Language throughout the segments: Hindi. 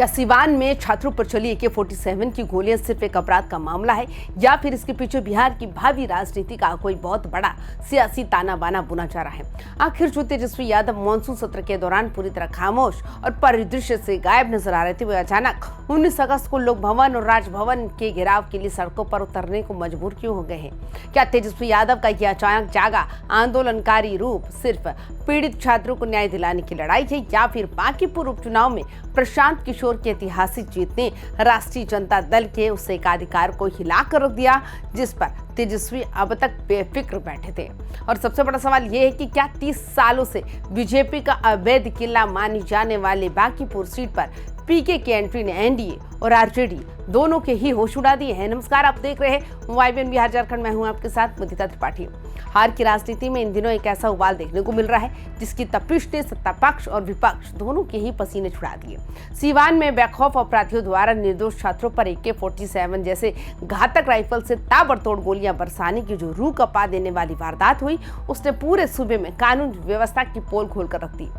क्या सिवान में छात्रों पर चली AK-47 की गोलियां सिर्फ एक अपराध का मामला है या फिर इसके पीछे बिहार की भावी राजनीति का कोई बहुत बड़ा सियासी ताना बाना बुना जा रहा है? आखिर जो तेजस्वी यादव मानसून सत्र के दौरान पूरी तरह खामोश और परिदृश्य से गायब नजर आ रहे थे, वे अचानक 19 अगस्त को लोक भवन और राजभवन के घेराव के लिए सड़कों पर उतरने को मजबूर क्यों हो गए हैं? क्या तेजस्वी यादव का यह अचानक जागा आंदोलनकारी रूप सिर्फ पीड़ित छात्रों को न्याय दिलाने की लड़ाई है या फिर बांकीपुर उपचुनाव में प्रशांत किशोर की ऐतिहासिक जीत ने राष्ट्रीय जनता दल के उस एकाधिकार को हिलाकर रख दिया जिस पर तेजस्वी अब तक बेफिक्र बैठे थे? और सबसे बड़ा सवाल यह है कि क्या 30 सालों से बीजेपी का अवैध किला मानी जाने वाले बांकीपुर सीट पर पीके की एंट्री ने एनडीए और आरजेडी दोनों के ही होश उड़ा दिए हैं? नमस्कार, आप देख रहे हैं YBN बिहार झारखंड। मैं हूं आपके साथ मुदिता त्रिपाठी। हार की राजनीति में इन दिनों एक ऐसा उबाल देखने को मिल रहा है जिसकी तपिश ने सत्ता पक्ष और विपक्ष दोनों के ही पसीने छुड़ा दिए। सीवान में बेखौफ अपराधियों द्वारा निर्दोष छात्रों पर AK-47 जैसे घातक राइफल से ताबड़तोड़ गोलियां बरसाने की जो रूह कपा देने वाली वारदात हुई, उसने पूरे सूबे में कानून व्यवस्था की पोल खोलकर रख दी।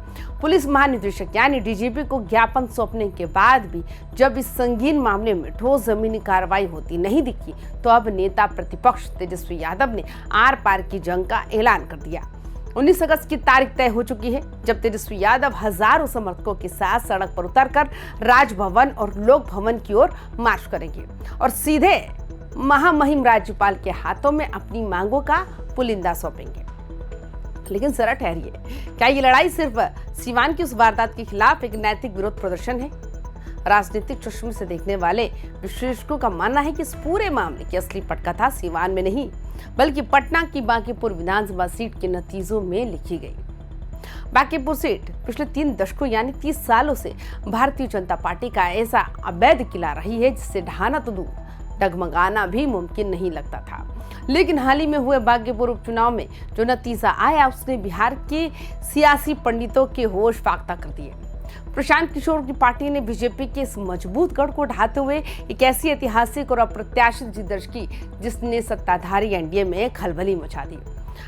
पुलिस महानिदेशक यानी DGP को ज्ञापन सौंपने के बाद भी जब इस संगीन मामले में ठोस जमीनी कार्रवाई होती नहीं दिखी, तो अब नेता प्रतिपक्ष तेजस्वी यादव ने आर पार की जंग का ऐलान कर दिया। 19 अगस्त की तारीख तय हो चुकी है जब तेजस्वी यादव हजारों समर्थकों के साथ सड़क पर उतरकर राजभवन और लोक भवन की ओर मार्च करेंगे और सीधे महामहिम राज्यपाल के हाथों में अपनी मांगों का पुलिंदा सौंपेंगे। लेकिन जरा ठहरिए, क्या ये लड़ाई सिर्फ सीवान की उस वारदात के खिलाफ एक नैतिक विरोध प्रदर्शन है? राजनीतिक चश्मे से देखने वाले विश्लेषकों का मानना है कि इस पूरे मामले की असली पटकथा सीवान में नहीं बल्कि पटना की बांकीपुर विधानसभा सीट के नतीजों में लिखी गई। बांकीपुर सीट पिछले 3 दशकों यानी 30 सालों से भारतीय जनता पार्टी का ऐसा अवैध किला रही है जिससे ढहाना तो दूर, डगमगाना भी मुमकिन नहीं लगता था। लेकिन हाल ही में हुए बांकीपुर उपचुनाव में जो नतीजा आया उसने बिहार के सियासी पंडितों के होश फाख्ता कर दिए। प्रशांत किशोर की पार्टी ने बीजेपी के इस मजबूत गढ़ को ढाते हुए एक ऐसी ऐतिहासिक और अप्रत्याशित जीत दर्ज की जिसने सत्ताधारी एनडीए में खलबली मचा दी।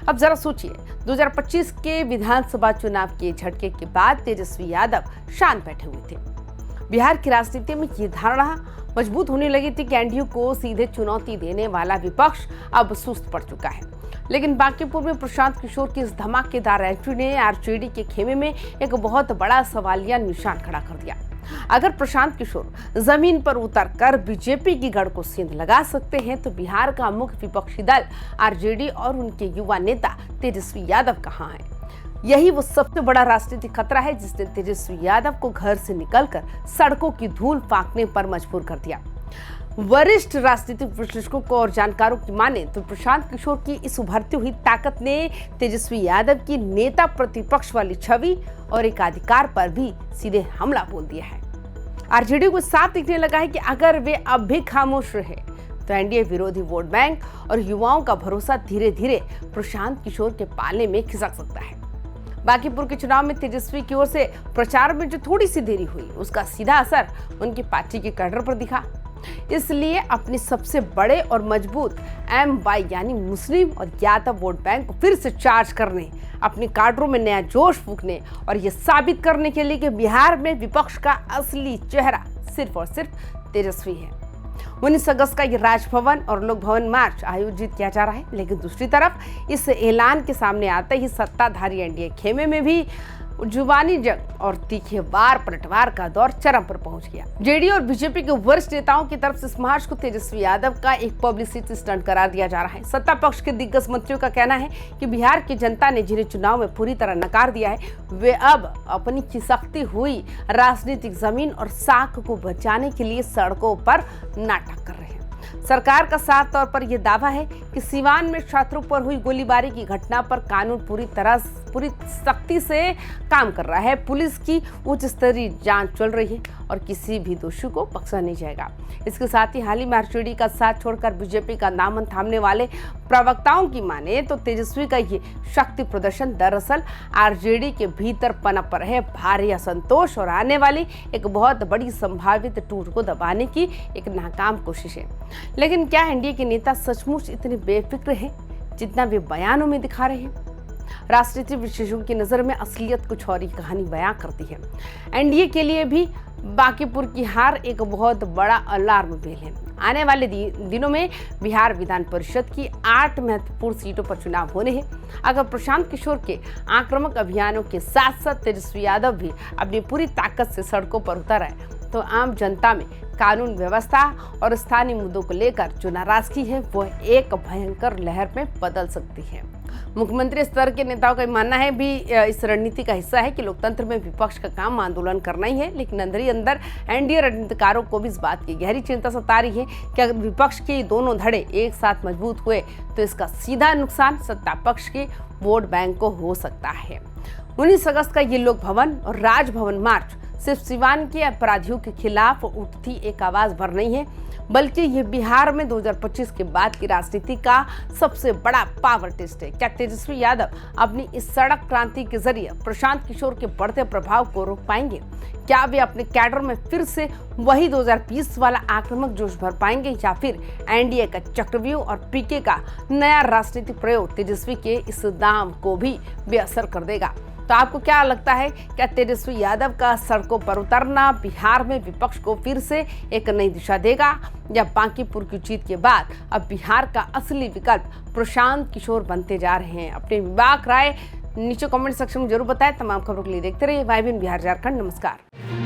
अब जरा सोचिए, 2025 के विधानसभा चुनाव के झटके के बाद तेजस्वी यादव शांत बैठे हुए थे। बिहार की राजनीति में ये धारणा मजबूत होने लगी थी कि एनडीए को सीधे चुनौती देने वाला विपक्ष अब सुस्त पड़ चुका है। लेकिन बांकीपुर में प्रशांत किशोर की इस धमाकेदार एंट्री ने आरजेडी के खेमे में एक बहुत बड़ा सवालिया निशान खड़ा कर दिया। अगर प्रशांत किशोर जमीन पर उतरकर बीजेपी की गढ़ को सेंध लगा सकते हैं, तो बिहार का मुख्य विपक्षी दल आरजेडी और उनके युवा नेता तेजस्वी यादव कहां हैं? यही वो सबसे बड़ा राजनीतिक खतरा है जिसने तेजस्वी यादव को घर से निकलकर सड़कों की धूल फांकने पर मजबूर कर दिया। वरिष्ठ राजनीतिक विश्लेषकों को और जानकारों की माने तो प्रशांत किशोर की इस उभरती हुई ताकत ने तेजस्वी यादव की नेता प्रतिपक्ष वाली छवि और एकाधिकार पर भी सीधे हमला बोल दिया है। आरजेडी को साफ दिखने लगा है कि अगर वे अब भी खामोश रहे तो एनडीए विरोधी वोट बैंक और युवाओं का भरोसा धीरे धीरे प्रशांत किशोर के पाले में खिसक सकता है। बांकीपुर के चुनाव में तेजस्वी की ओर से प्रचार में जो थोड़ी सी देरी हुई, उसका सीधा असर उनकी पार्टी के कैडर पर दिखा। इसलिए अपनी सबसे बड़े और मजबूत MY यानी मुस्लिम और यादव वोट बैंक को फिर से चार्ज करने, अपने काडरों में नया जोश फूंकने और ये साबित करने के लिए कि बिहार में विपक्ष का असली चेहरा सिर्फ और सिर्फ तेजस्वी है, 19 अगस्त का ये राजभवन और लोक भवन मार्च आयोजित किया जा रहा है। लेकिन दूसरी तरफ इस ऐलान के सामने आते ही सत्ताधारी एनडीए खेमे में भी जुबानी जंग और तीखे वार पलटवार का दौर चरम पर पहुंच गया। जेडीयू और बीजेपी के वरिष्ठ नेताओं की तरफ से इस मार्च को तेजस्वी यादव का एक पब्लिसिटी स्टंट करार दिया जा रहा है। सत्ता पक्ष के दिग्गज मंत्रियों का कहना है कि बिहार की जनता ने जिन्हें चुनाव में पूरी तरह नकार दिया है, वे अब अपनी खिसकती हुई राजनीतिक जमीन और साख को बचाने के लिए सड़कों पर नाटक कर रहे हैं। सरकार का साफ तौर पर यह दावा है कि सीवान में छात्रों पर हुई गोलीबारी की घटना पर कानून पूरी सख्ती से काम कर रहा है। पुलिस की उच्च स्तरीय जांच चल रही है और किसी भी दोषी को बख्शा नहीं जाएगा। इसके साथ ही हाल ही में आरजेडी का साथ छोड़कर बीजेपी का दामन थामने वाले प्रवक्ताओं की माने तो तेजस्वी का ये शक्ति प्रदर्शन दरअसल आरजेडी के भीतर पनप रहे भारी असंतोष और आने वाली एक बहुत बड़ी संभावित टूट को दबाने की एक नाकाम कोशिश है। लेकिन क्या एनडीए के नेता सचमुच इतने बेफिक्र हैं जितना वे बयानों में दिखा रहे हैं? राजनीति विशेषज्ञों की नजर में असलियत कुछ और ही कहानी बयां करती है। एनडीए के लिए भी बांकीपुर की हार एक बहुत बड़ा अलार्म बेल है। आने वाले दिनों में बिहार विधान परिषद की 8 महत्वपूर्ण सीटों पर चुनाव होने हैं। अगर प्रशांत किशोर के आक्रामक अभियानों के साथ साथ तेजस्वी यादव भी अपनी पूरी ताकत से सड़कों पर उतर आए तो आम जनता में कानून व्यवस्था और स्थानीय मुद्दों को लेकर जो नाराजगी है वो एक भयंकर लहर में बदल सकती है। मुख्यमंत्री स्तर के नेताओं का मानना है भी इस रणनीति का हिस्सा है कि लोकतंत्र में विपक्ष का काम आंदोलन करना ही है, लेकिन अंदर ही अंदर एनडीए रणनीतिकारों को भी इस बात की गहरी चिंता सता रही है कि अगर विपक्ष के दोनों धड़े एक साथ मजबूत हुए तो इसका सीधा नुकसान सत्ता पक्ष के वोट बैंक को हो सकता है। 19 अगस्त का ये लोक भवन और राजभवन मार्च सिर्फ सिवान के अपराधियों के खिलाफ उठती एक आवाज भर नहीं है, बल्कि ये बिहार में 2025 के बाद की राजनीति का सबसे बड़ा पावर टेस्ट है। क्या तेजस्वी यादव अपनी इस सड़क क्रांति के जरिए प्रशांत किशोर के बढ़ते प्रभाव को रोक पाएंगे? क्या वे अपने कैडर में फिर से वही 2020 वाला आक्रामक जोश भर पाएंगे, या फिर एनडीए का चक्रव्यूह और पीके का नया राजनीतिक प्रयोग तेजस्वी के इस दाम को भी बेअसर कर देगा? तो आपको क्या लगता है, क्या तेजस्वी यादव का सड़कों पर उतरना बिहार में विपक्ष को फिर से एक नई दिशा देगा, या बांकीपुर की जीत के बाद अब बिहार का असली विकल्प प्रशांत किशोर बनते जा रहे हैं? अपनी विवाक राय नीचे कमेंट सेक्शन में जरूर बताएं। तमाम खबरों के लिए देखते रहिए वाईबीएन बिहार झारखंड। नमस्कार।